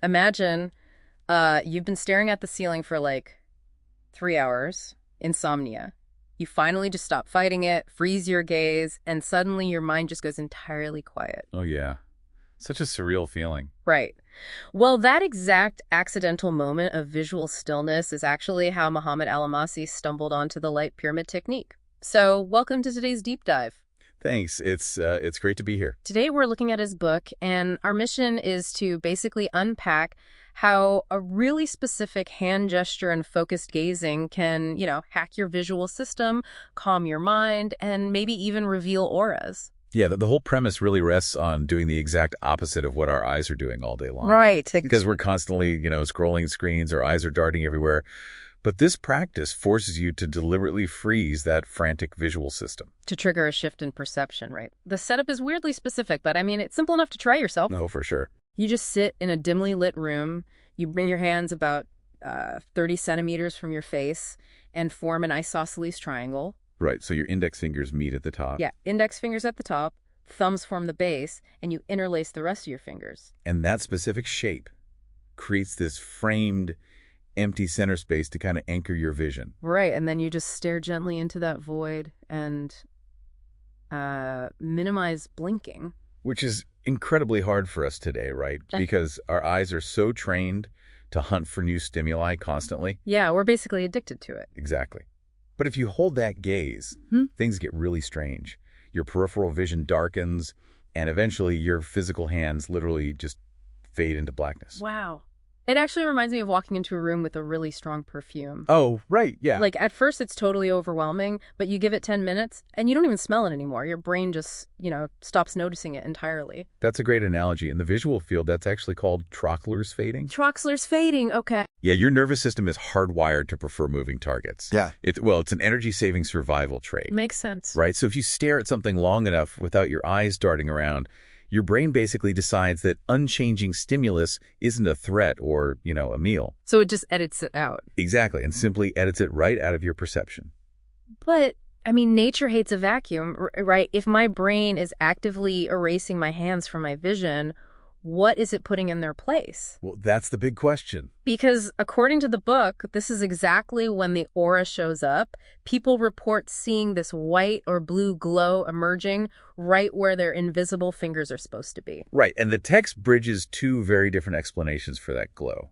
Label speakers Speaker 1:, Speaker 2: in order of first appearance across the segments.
Speaker 1: Imagine you've been staring at the ceiling for like 3 hours, insomnia. You finally just stop fighting it, freeze your gaze, and suddenly your mind just goes entirely quiet.
Speaker 2: Oh, yeah. Such a surreal feeling.
Speaker 1: Right. Well, that exact accidental moment of visual stillness is actually how Muhammad Al-Amassi stumbled onto the light pyramid technique. So, welcome to today's deep dive.
Speaker 2: Thanks. It's great to be here.
Speaker 1: Today we're looking at his book, and our mission is to basically unpack how a really specific hand gesture and focused gazing can, hack your visual system, calm your mind, and maybe even reveal auras.
Speaker 2: Yeah, the whole premise really rests on doing the exact opposite of what our eyes are doing all day long.
Speaker 1: Right.
Speaker 2: Because we're constantly, scrolling screens, our eyes are darting everywhere. But this practice forces you to deliberately freeze that frantic visual system.
Speaker 1: To trigger a shift in perception, right? The setup is weirdly specific, but it's simple enough to try yourself.
Speaker 2: No, for sure.
Speaker 1: You just sit in a dimly lit room, you bring your hands about 30 centimeters from your face and form an isosceles triangle.
Speaker 2: Right, so your index fingers meet at the top.
Speaker 1: Yeah, index fingers at the top, thumbs form the base, and you interlace the rest of your fingers.
Speaker 2: And that specific shape creates this framed, empty center space to kind of anchor your vision.
Speaker 1: Right, and then you just stare gently into that void and minimize blinking.
Speaker 2: Which is incredibly hard for us today, right? Because our eyes are so trained to hunt for new stimuli constantly.
Speaker 1: Yeah, we're basically addicted to it.
Speaker 2: Exactly. But if you hold that gaze, things get really strange. Your peripheral vision darkens, and eventually your physical hands literally just fade into blackness.
Speaker 1: Wow. It actually reminds me of walking into a room with a really strong perfume.
Speaker 2: Oh, right, yeah.
Speaker 1: Like, at first it's totally overwhelming, but you give it 10 minutes, and you don't even smell it anymore. Your brain just, stops noticing it entirely.
Speaker 2: That's a great analogy. In the visual field, that's actually called Trochler's fading.
Speaker 1: Trochler's fading, okay.
Speaker 2: Yeah, your nervous system is hardwired to prefer moving targets.
Speaker 3: Yeah.
Speaker 2: It's an energy-saving survival trait.
Speaker 1: Makes sense.
Speaker 2: Right, so if you stare at something long enough without your eyes darting around, your brain basically decides that unchanging stimulus isn't a threat or, a meal.
Speaker 1: So it just edits it out.
Speaker 2: Exactly, and simply edits it right out of your perception.
Speaker 1: But, nature hates a vacuum, right? If my brain is actively erasing my hands from my vision, what is it putting in their place?
Speaker 2: Well, that's the big question.
Speaker 1: Because according to the book, this is exactly when the aura shows up. People report seeing this white or blue glow emerging right where their invisible fingers are supposed to be.
Speaker 2: Right, and the text bridges two very different explanations for that glow.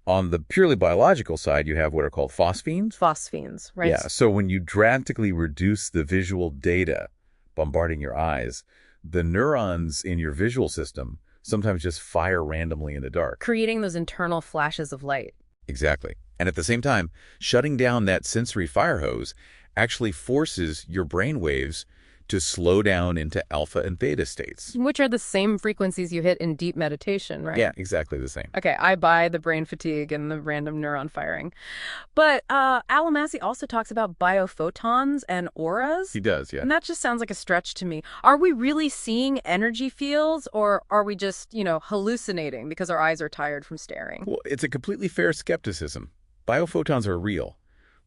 Speaker 2: On the purely biological side, you have what are called phosphenes.
Speaker 1: Phosphenes, right?
Speaker 2: Yeah, so when you drastically reduce the visual data bombarding your eyes, the neurons in your visual system sometimes just fire randomly in the dark.
Speaker 1: Creating those internal flashes of light.
Speaker 2: Exactly. And at the same time, shutting down that sensory fire hose actually forces your brain waves to slow down into alpha and theta states.
Speaker 1: Which are the same frequencies you hit in deep meditation, right?
Speaker 2: Yeah, exactly the same.
Speaker 1: Okay, I buy the brain fatigue and the random neuron firing. But Al-Amassi also talks about biophotons and auras.
Speaker 2: He does, yeah.
Speaker 1: And that just sounds like a stretch to me. Are we really seeing energy fields, or are we just, hallucinating because our eyes are tired from staring?
Speaker 2: Well, it's a completely fair skepticism. Biophotons are real.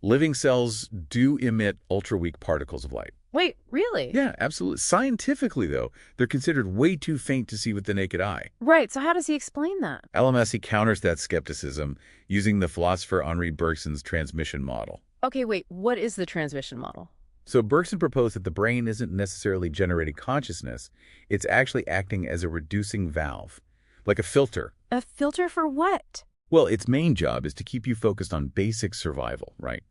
Speaker 2: Living cells do emit ultra-weak particles of light.
Speaker 1: Wait, really?
Speaker 2: Yeah, absolutely. Scientifically, though, they're considered way too faint to see with the naked eye.
Speaker 1: Right, so how does he explain that?
Speaker 2: Al-Amassi counters that skepticism using the philosopher Henri Bergson's transmission model.
Speaker 1: Okay, wait, what is the transmission model?
Speaker 2: So Bergson proposed that the brain isn't necessarily generating consciousness. It's actually acting as a reducing valve, like a filter.
Speaker 1: A filter for what?
Speaker 2: Well, its main job is to keep you focused on basic survival, right?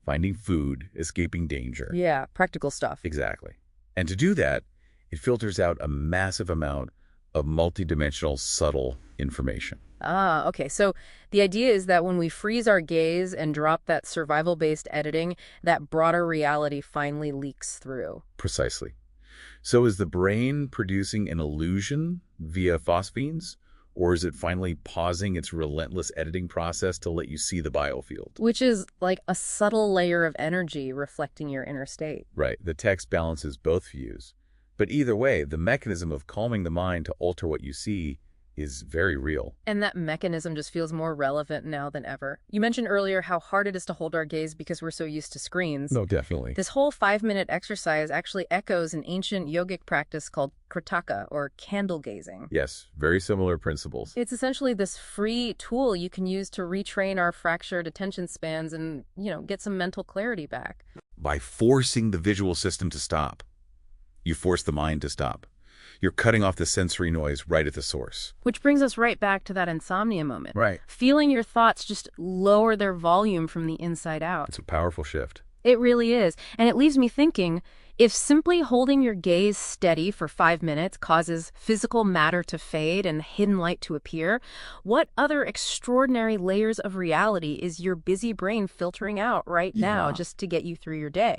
Speaker 2: Finding food, escaping danger.
Speaker 1: Yeah, practical stuff.
Speaker 2: Exactly. And to do that, it filters out a massive amount of multidimensional, subtle information.
Speaker 1: Ah, okay. So the idea is that when we freeze our gaze and drop that survival-based editing, that broader reality finally leaks through.
Speaker 2: Precisely. So is the brain producing an illusion via phosphenes? Or is it finally pausing its relentless editing process to let you see the biofield?
Speaker 1: Which is like a subtle layer of energy reflecting your inner state.
Speaker 2: Right. The text balances both views. But either way, the mechanism of calming the mind to alter what you see is very real.
Speaker 1: And that mechanism just feels more relevant now than ever. You mentioned earlier how hard it is to hold our gaze because we're so used to screens.
Speaker 2: No, definitely.
Speaker 1: This whole 5-minute exercise actually echoes an ancient yogic practice called kritaka, or candle gazing.
Speaker 2: Yes, very similar principles.
Speaker 1: It's essentially this free tool you can use to retrain our fractured attention spans and, get some mental clarity back.
Speaker 2: By forcing the visual system to stop, you force the mind to stop. You're cutting off the sensory noise right at the source.
Speaker 1: Which brings us right back to that insomnia moment.
Speaker 2: Right.
Speaker 1: Feeling your thoughts just lower their volume from the inside out.
Speaker 2: It's a powerful shift.
Speaker 1: It really is. And it leaves me thinking, if simply holding your gaze steady for 5 minutes causes physical matter to fade and hidden light to appear, what other extraordinary layers of reality is your busy brain filtering out right now just to get you through your day?